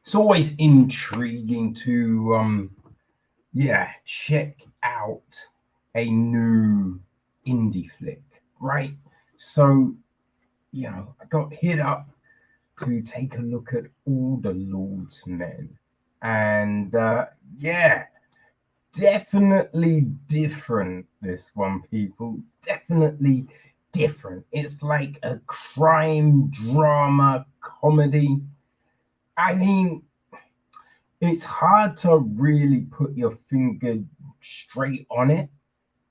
it's always intriguing to check out a new indie flick, right? So, I got hit up to take a look at All the Lord's Men. And yeah, definitely different, this one, people. Definitely different. It's like a crime drama comedy. I mean, it's hard to really put your finger straight on it.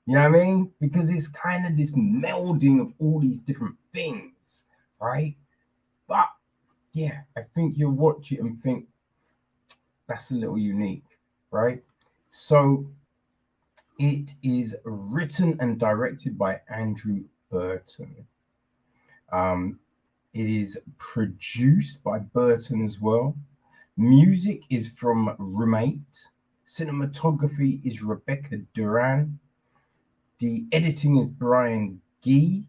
You know what I mean? Because it's kind of this melding of all these different things, right? But yeah, I think you'll watch it and think that's a little unique, right? So it is written and directed by Andrew Burton. Um, it is produced by Burton as well. Music is from Roommate. Cinematography is Rebecca Duran. The editing is Brian Gee.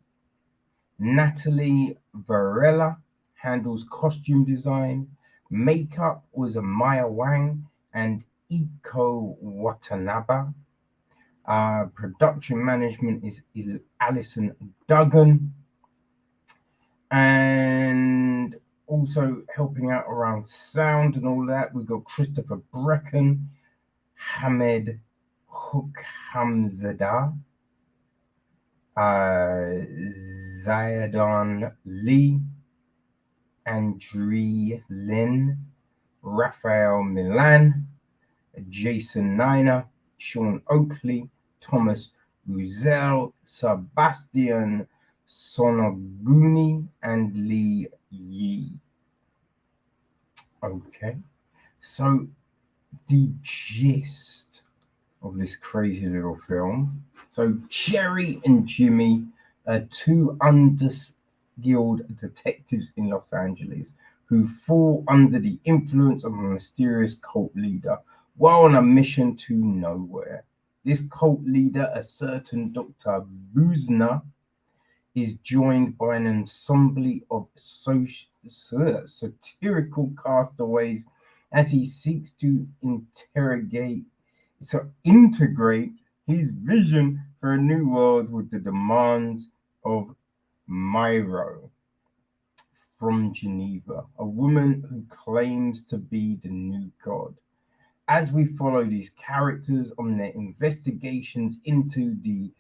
Natalie Varela handles costume design. Makeup was a Maya Wang and Iko Watanabe. Production management is Alison Duggan. And also helping out around sound and all that, we've got Christopher Brecken, Hamed Hukhamzadeh, Zayadon Lee, Andree Lynn, Raphael Milan, Jason Niner, Sean Oakley, Thomas Ruzel, Sebastian Sonoguni, and Lee Yi. Okay, so the gist of this crazy little film. So Jerry and Jimmy are two unskilled detectives in Los Angeles who fall under the influence of a mysterious cult leader while on a mission to nowhere. This cult leader, a certain Dr. Busner, is joined by an ensemble of satirical castaways as he seeks to integrate his vision for a new world with the demands of Myra from Geneva, a woman who claims to be the new god. As we follow these characters on their investigations into the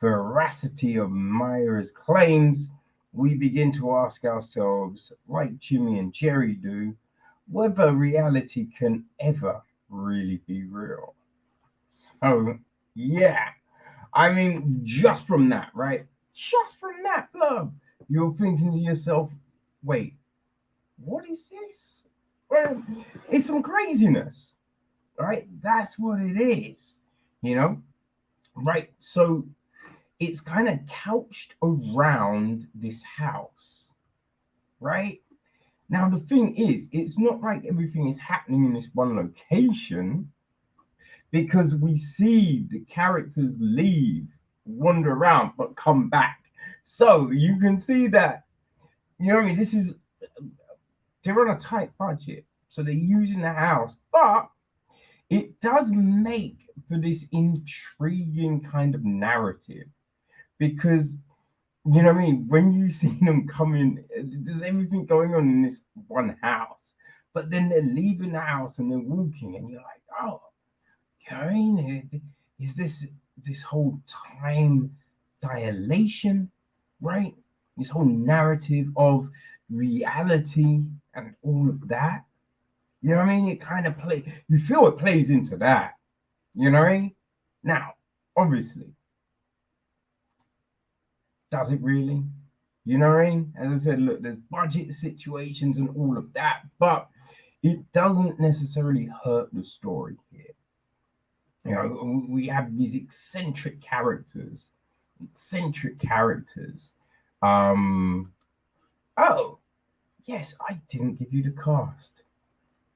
veracity of Myra's claims, we begin to ask ourselves, like Jimmy and Jerry do, whether reality can ever really be real. So, yeah, I mean, just from that, right? Just from that, love, you're thinking to yourself, wait, what is this? Well, it's some craziness, right? That's what it is, you know? Right? So it's kind of couched around this house, right? Now, the thing is, it's not like everything is happening in this one location because we see the characters leave, wander around, but come back. So you can see that, you know what I mean? This is, they're on a tight budget. So they're using the house, but it does make for this intriguing kind of narrative because you know what I mean? When you see them coming, there's everything going on in this one house, but then they're leaving the house and they're walking, and you're like, oh, you know what I mean? Is this whole time dilation, right? This whole narrative of reality and all of that. You know what I mean? It kind of you feel it plays into that. You know what I mean? Now, obviously, does it really? You know what I mean? As I said, look, there's budget situations and all of that, but it doesn't necessarily hurt the story here. You know, we have these eccentric characters. Eccentric characters. Um, oh, yes, I didn't give you the cast.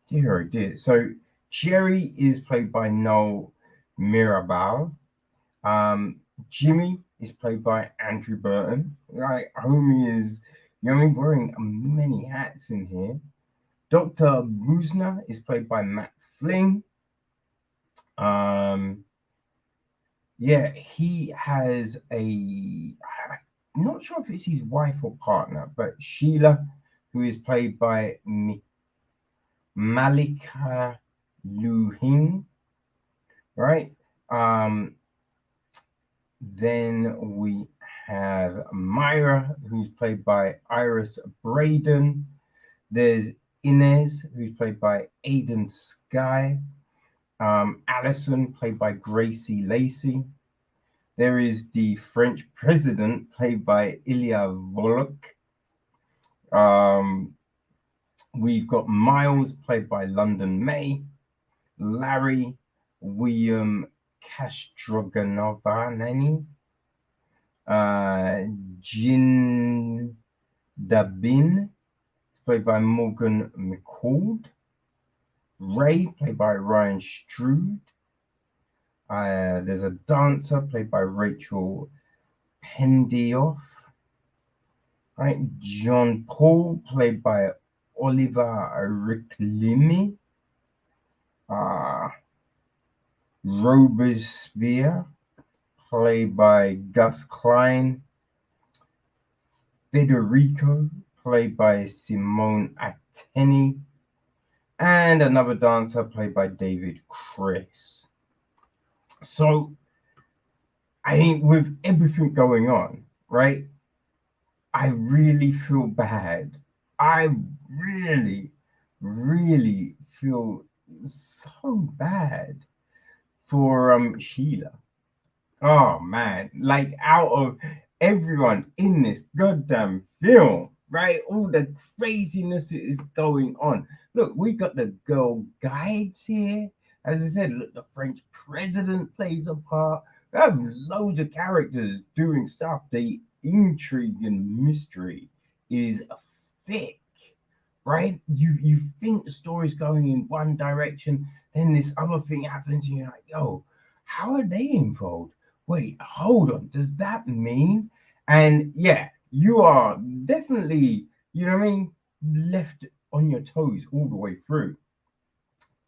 Dear, I did. So Jerry is played by Noel Mirabal. Um, Jimmy is played by Andrew Burton. Like homie is, you know, what I mean, wearing many hats in here. Dr. Busner is played by Matt Fling. Um, yeah, he has I'm not sure if it's his wife or partner, but Sheila, who is played by Malika Luhing, right? Um, then we have Myra, who's played by Iris Braydon. There's Inez, who's played by Aidan Sky. Alison, played by Gracie Lacey. There is the French president, played by Ilya Volok. Um, we've got Miles, played by London May. Larry, William Castroganovaneni. Jin Dabin, played by Morgan McCord. Ray, played by Ryan Strood. There's a dancer played by Rachel Pendioff. Right, John Paul played by Oliver Ricklimi. Robespierre played by Gus Klein. Federico played by Simone Atteni. And another dancer played by David Chris. So I think with everything going on, right, I really feel bad. I really, really feel so bad for Sheila. Oh man, like out of everyone in this goddamn film, right? All the craziness that is going on. Look, we got the girl guides here. As I said, look, the French president plays a part. We have loads of characters doing stuff. The intrigue and mystery is thick, right? You think the story's going in one direction, then this other thing happens, and you're like, yo, how are they involved? Wait, hold on. Does that mean? And yeah, you are definitely, you know what I mean, left on your toes all the way through.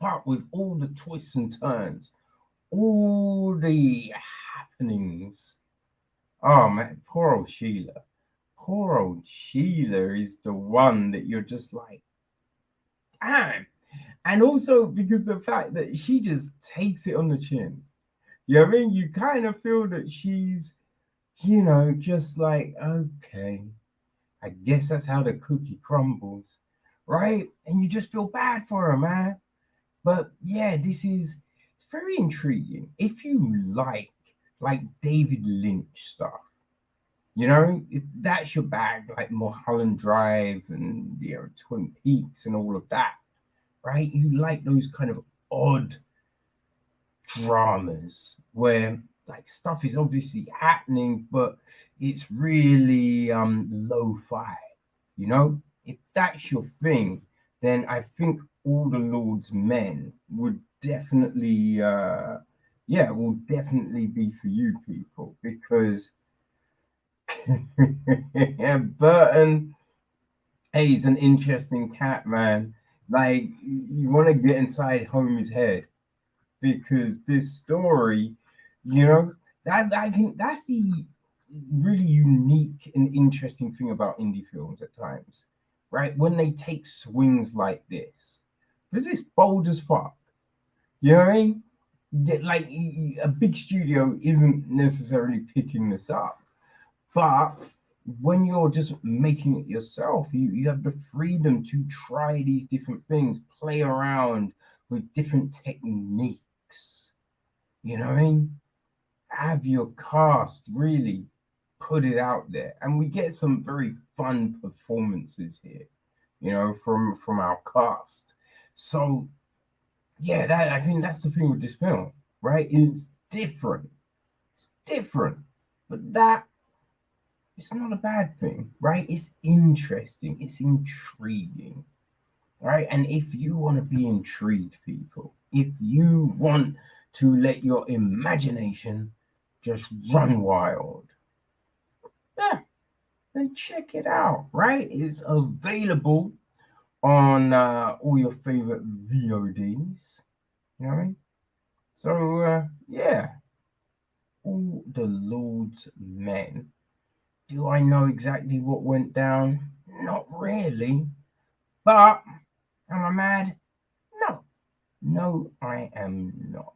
But with all the twists and turns, all the happenings, oh man, poor old Sheila. Poor old Sheila is the one that you're just like, damn. And also because the fact that she just takes it on the chin. You know what I mean? You kind of feel that she's, just like, okay, I guess that's how the cookie crumbles, right? And you just feel bad for her, man. But yeah, it's very intriguing. If you like David Lynch stuff, if that's your bag, like Mulholland Drive and Twin Peaks and all of that, right? You like those kind of odd dramas where like stuff is obviously happening, but it's really lo-fi. If that's your thing, then I think All the Lord's Men would definitely, will definitely be for you people because Burton, hey, he's an interesting cat, man. Like you want to get inside Homer's head because this story, that I think that's the really unique and interesting thing about indie films at times, right? When they take swings like this is bold as fuck. You know what I mean? Like a big studio isn't necessarily picking this up, but when you're just making it yourself, you have the freedom to try these different things, play around with different techniques. You know what I mean? Have your cast really put it out there, and we get some very fun performances here. From our cast. So yeah, that I think that's the thing with this film, right? It's different. It's different, but that it's not a bad thing, right? It's interesting. It's intriguing, right? And if you want to be intrigued, people, if you want to let your imagination just run wild, yeah, then check it out, right? It's available on all your favorite VODs. You know what I mean? So yeah, all the Lord's men. Do I know exactly what went down? Not really. But am I mad? No. No, I am not.